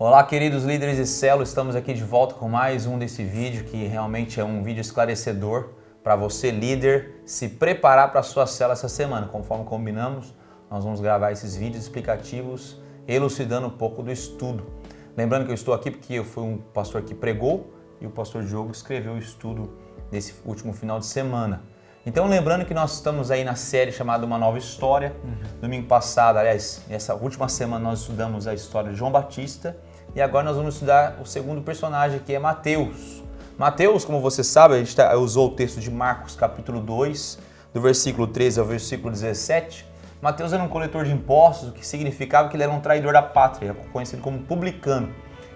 Olá, queridos líderes de célula, estamos aqui de volta com mais um desse vídeo que realmente é um vídeo esclarecedor para você, líder, se preparar para a sua célula essa semana. Conforme combinamos, nós vamos gravar esses vídeos explicativos, elucidando um pouco do estudo. Lembrando que eu estou aqui porque eu fui um pastor que pregou e o pastor Diogo escreveu o estudo desse último final de semana. Então, lembrando que nós estamos aí na série chamada Uma Nova História. Domingo passado, aliás, essa última semana nós estudamos a história de João Batista e agora nós vamos estudar o segundo personagem, que é Mateus. Mateus, como você sabe, a gente usou o texto de Marcos capítulo 2, do versículo 13 ao versículo 17. Mateus era um coletor de impostos, o que significava que ele era um traidor da pátria, conhecido como publicano.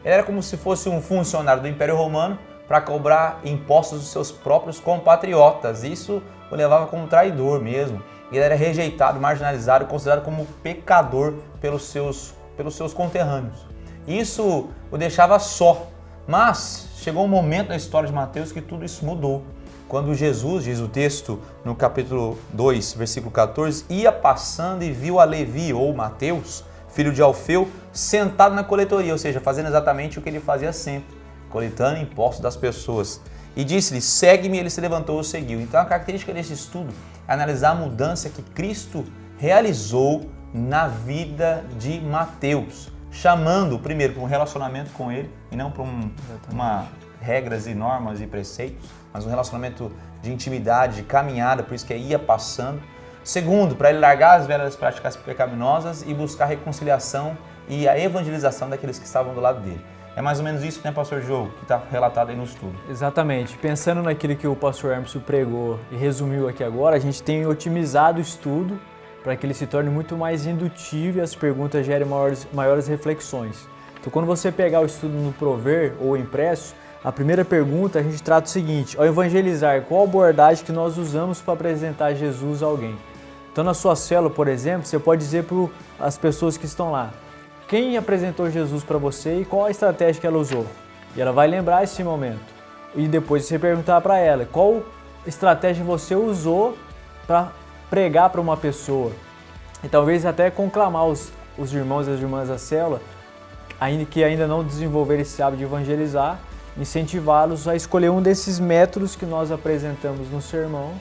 Ele era como se fosse um funcionário do Império Romano para cobrar impostos dos seus próprios compatriotas. Isso o levava como traidor mesmo. Ele era rejeitado, marginalizado, considerado como pecador pelos seus conterrâneos. Isso o deixava só. Mas chegou um momento na história de Mateus que tudo isso mudou. Quando Jesus, diz o texto no capítulo 2, versículo 14, ia passando e viu a Levi, ou Mateus, filho de Alfeu, sentado na coletoria, ou seja, fazendo exatamente o que ele fazia sempre, coletando impostos das pessoas. E disse-lhe, segue-me, ele se levantou e o seguiu. Então a característica desse estudo é analisar a mudança que Cristo realizou na vida de Mateus, chamando primeiro para um relacionamento com ele, e não para regras e normas e preceitos, mas um relacionamento de intimidade, de caminhada, por isso que ia passando. Segundo, para ele largar as velhas práticas pecaminosas e buscar a reconciliação e a evangelização daqueles que estavam do lado dele. É mais ou menos isso, né, pastor Diogo, que está relatado aí no estudo. Exatamente. Pensando naquilo que o pastor Hermes pregou e resumiu aqui agora, a gente tem otimizado o estudo para que ele se torne muito mais indutivo e as perguntas gerem maiores reflexões. Então, quando você pegar o estudo no Prover ou impresso, a primeira pergunta a gente trata o seguinte: ao evangelizar, qual abordagem que nós usamos para apresentar Jesus a alguém? Então, na sua célula, por exemplo, você pode dizer para as pessoas que estão lá, quem apresentou Jesus para você e qual a estratégia que ela usou? E ela vai lembrar esse momento. E depois você perguntar para ela qual estratégia você usou para pregar para uma pessoa. E talvez até conclamar os irmãos e as irmãs da célula, que ainda não desenvolveram esse hábito de evangelizar, incentivá-los a escolher um desses métodos que nós apresentamos no sermão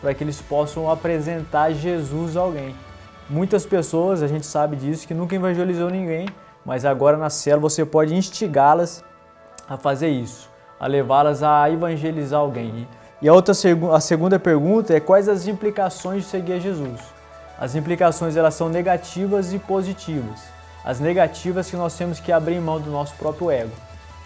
para que eles possam apresentar Jesus a alguém. Muitas pessoas, a gente sabe disso, que nunca evangelizou ninguém, mas agora na célula você pode instigá-las a fazer isso, a levá-las a evangelizar alguém. E a segunda pergunta é quais as implicações de seguir a Jesus. As implicações elas são negativas e positivas. As negativas que nós temos que abrir mão do nosso próprio ego.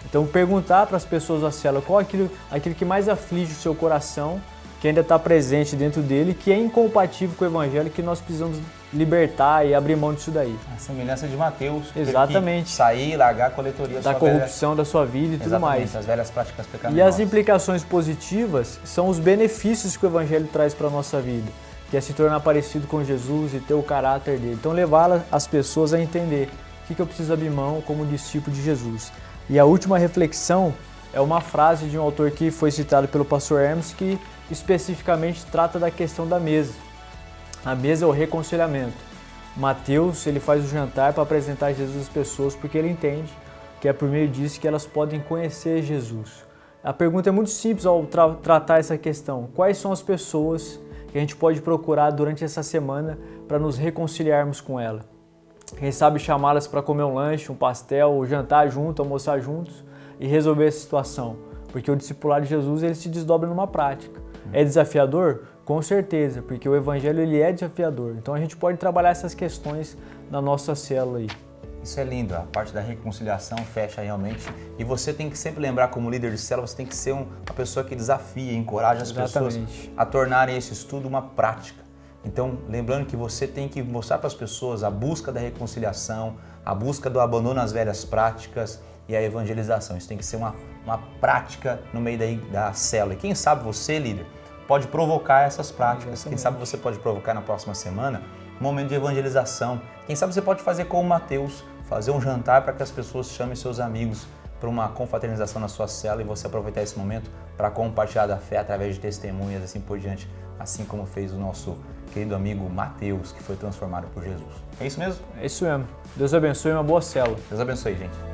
Então perguntar para as pessoas da célula qual é aquilo que mais aflige o seu coração, que ainda está presente dentro dele, que é incompatível com o evangelho, que nós precisamos libertar e abrir mão disso daí. A semelhança de Mateus, exatamente, sair e largar a coletoria da corrupção da sua vida e tudo mais. As velhas práticas pecaminosas. E as implicações positivas são os benefícios que o evangelho traz para a nossa vida, que é se tornar parecido com Jesus e ter o caráter dele. Então levar as pessoas a entender o que eu preciso abrir mão como discípulo de Jesus. E a última reflexão é uma frase de um autor que foi citado pelo pastor Hermes, que especificamente trata da questão da mesa. A mesa é o reconciliamento. Mateus, ele faz o jantar para apresentar Jesus às pessoas, porque ele entende que é por meio disso que elas podem conhecer Jesus. A pergunta é muito simples ao tratar essa questão. Quais são as pessoas que a gente pode procurar durante essa semana para nos reconciliarmos com ela? Quem sabe chamá-las para comer um lanche, um pastel, jantar junto, almoçar juntos e resolver essa situação. Porque o discipulado de Jesus ele se desdobra numa prática. É desafiador? Com certeza, porque o evangelho ele é desafiador. Então a gente pode trabalhar essas questões na nossa célula aí. Isso é lindo, a parte da reconciliação fecha realmente. E você tem que sempre lembrar, como líder de célula, você tem que ser uma pessoa que desafia, encoraja as pessoas a tornarem esse estudo uma prática. Então, lembrando que você tem que mostrar para as pessoas a busca da reconciliação, a busca do abandono às velhas práticas e a evangelização. Isso tem que ser uma prática no meio da célula. E quem sabe você, líder, pode provocar essas práticas. Exatamente. Quem sabe você pode provocar na próxima semana um momento de evangelização. Quem sabe você pode fazer como Mateus, fazer um jantar para que as pessoas chamem seus amigos para uma confraternização na sua célula e você aproveitar esse momento para compartilhar da fé através de testemunhas, assim por diante, assim como fez o nosso querido amigo Mateus, que foi transformado por Jesus. É isso mesmo? É isso mesmo. Deus abençoe e uma boa célula. Deus abençoe, gente.